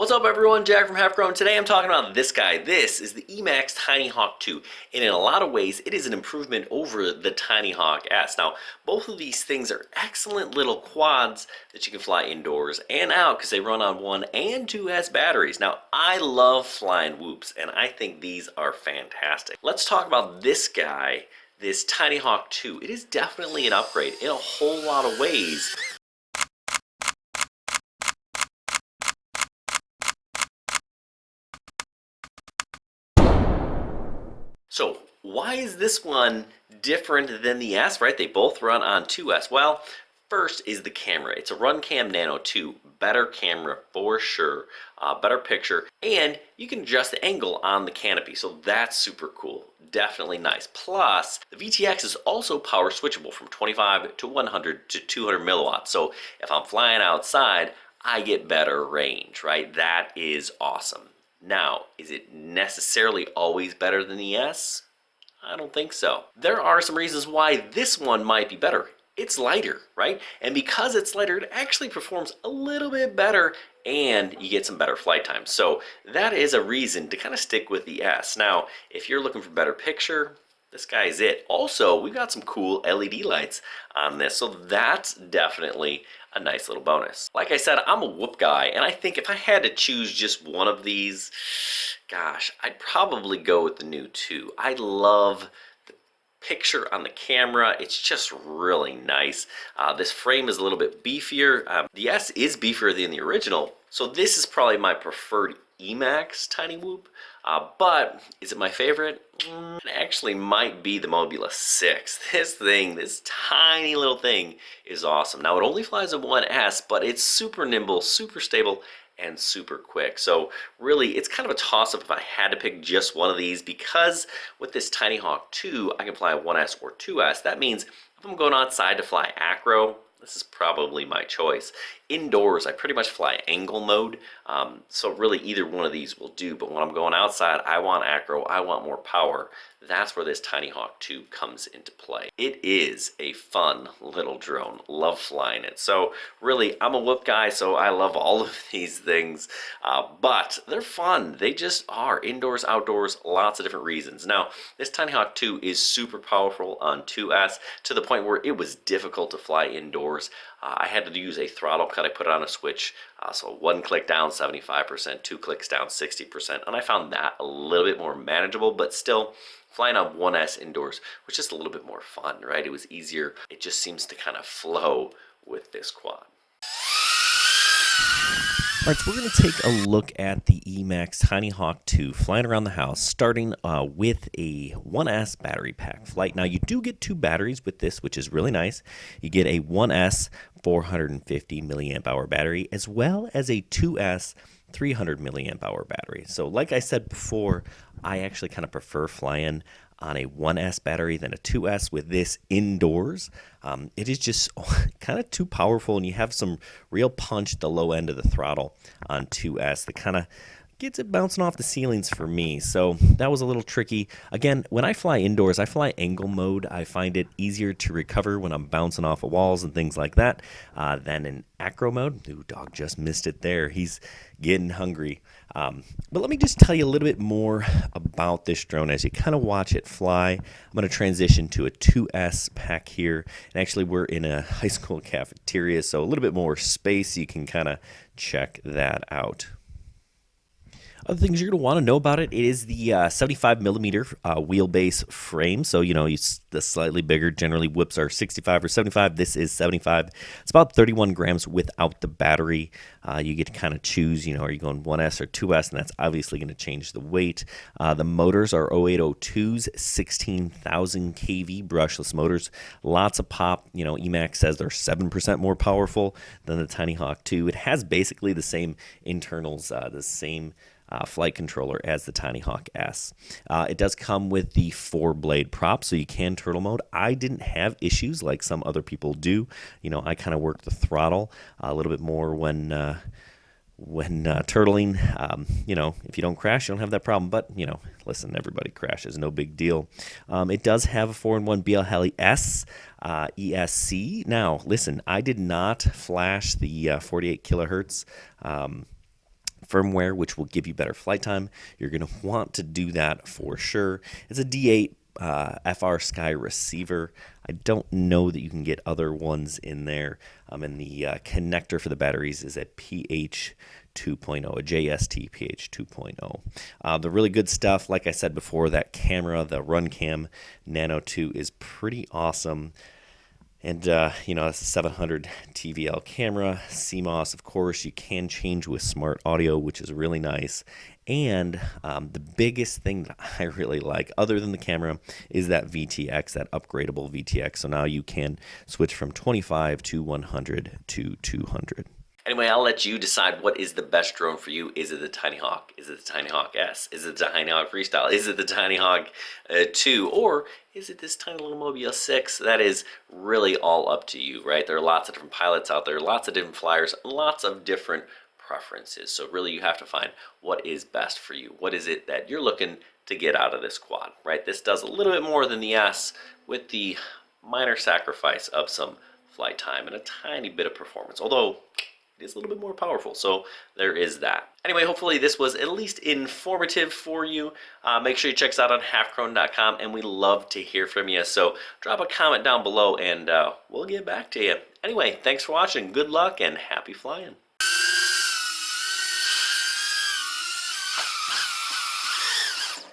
What's up everyone, Jack from Half Grown. Today I'm talking about this guy. This is the Emax Tinyhawk 2, and in a lot of ways it is an improvement over the Tinyhawk S. Now, both of these things are excellent little quads that you can fly indoors and out because they run on 1 and 2S batteries. Now, I love flying whoops, and I think these are fantastic. Let's talk about this guy, this Tinyhawk 2. It is definitely an upgrade in a whole lot of ways. So why is this one different than the S, right? They both run on 2S. Well, first is the camera. It's a Runcam Nano 2. Better camera for sure. Better picture. And you can adjust the angle on the canopy. So that's super cool. Definitely nice. Plus, the VTX is also power switchable from 25 to 100 to 200 milliwatts. So if I'm flying outside, I get better range, right? That is awesome. Now, is it necessarily always better than the S? I don't think so. There are some reasons why this one might be better. It's lighter, right? And because it's lighter, it actually performs a little bit better and you get some better flight time. So that is a reason to kind of stick with the S. Now, if you're looking for better picture, this guy is it. Also, we've got some cool LED lights on this, so that's definitely a nice little bonus. Like I said, I'm a whoop guy, and I think if I had to choose just one of these, gosh, I'd probably go with the new 2. I love the picture on the camera. It's just really nice. This frame is a little bit beefier. The S is beefier than the original, so this is probably my preferred Emax Tiny Whoop. But is it my favorite? It actually might be the Mobula 6. This thing, this tiny little thing is awesome. Now it only flies a 1S, but it's super nimble, super stable, and super quick. So really, it's kind of a toss-up if I had to pick just one of these, because with this Tinyhawk 2, I can fly a 1S or 2S. That means if I'm going outside to fly acro, this is probably my choice. Indoors, I pretty much fly angle mode, so really either one of these will do. But when I'm going outside, I want acro, I want more power. That's where this Tinyhawk 2 comes into play. It is a fun little drone. Love flying it. So really, I'm a whoop guy, so I love all of these things. But they're fun. They just are. Indoors, outdoors, lots of different reasons. Now, this Tinyhawk 2 is super powerful on 2S to the point where it was difficult to fly indoors. I had to use a throttle cut. I put it on a switch, so 1 click down 75%, 2 clicks down 60%, and I found that a little bit more manageable, but still flying on 1S indoors was just a little bit more fun, right? It was easier. It just seems to kind of flow with this quad. All right, so we're going to take a look at the Emax Tinyhawk 2 flying around the house, starting with a 1S battery pack flight. Now, you do get 2 batteries with this, which is really nice. You get a 1S 450 milliamp hour battery, as well as a 2S 300 milliamp hour battery. So like I said before, I actually kind of prefer flying on a 1S battery than a 2S with this indoors. It is just kind of too powerful, and you have some real punch at the low end of the throttle on 2S that kind of gets it bouncing off the ceilings for me. So that was a little tricky. Again, when I fly indoors, I fly angle mode. I find it easier to recover when I'm bouncing off of walls and things like that than in acro mode. Ooh, dog just missed it there. He's getting hungry. But let me just tell you a little bit more about this drone as you kind of watch it fly. I'm going to transition to a 2S pack here. And actually, we're in a high school cafeteria, so a little bit more space. You can kind of check that out. Other things you're going to want to know about it is the 75 millimeter wheelbase frame. So, you know, the slightly bigger, generally whips are 65 or 75. This is 75. It's about 31 grams without the battery. You get to kind of choose, you know, are you going 1S or 2S? And that's obviously going to change the weight. The motors are 0802s, 16,000 kV brushless motors. Lots of pop. You know, Emax says they're 7% more powerful than the Tinyhawk 2. It has basically the same internals, the same flight controller as the Tinyhawk S. It does come with the 4-blade prop, so you can turtle mode. I didn't have issues like some other people do. You know, I kind of work the throttle a little bit more when turtling. You know, if you don't crash, you don't have that problem. But, you know, listen, everybody crashes, no big deal. It does have a 4-in-1 BL Heli S ESC. Now, listen, I did not flash the 48 kilohertz firmware, which will give you better flight time. You're going to want to do that for sure. It's a D8 FR Sky receiver. I don't know that you can get other ones in there. And the connector for the batteries is a PH 2.0, a JST PH 2.0. The really good stuff, like I said before, that camera, the Runcam Nano 2 is pretty awesome. And, that's a 700 TVL camera. CMOS, of course, you can change with smart audio, which is really nice. And the biggest thing that I really like, other than the camera, is that VTX, that upgradable VTX. So now you can switch from 25 to 100 to 200. Anyway, I'll let you decide what is the best drone for you. Is it the Tinyhawk? Is it the Tinyhawk S? Is it the Tinyhawk Freestyle? Is it the Tinyhawk 2? Or is it this tiny little Mobula 6? That is really all up to you, right? There are lots of different pilots out there, lots of different flyers, lots of different preferences. So really you have to find what is best for you. What is it that you're looking to get out of this quad, right? This does a little bit more than the S with the minor sacrifice of some flight time and a tiny bit of performance. Although is a little bit more powerful, so there is that. Anyway, hopefully this was at least informative for you. Make sure you check us out on halfcrone.com, and we love to hear from you, so drop a comment down below and we'll get back to you. Anyway, thanks for watching, good luck, and happy flying.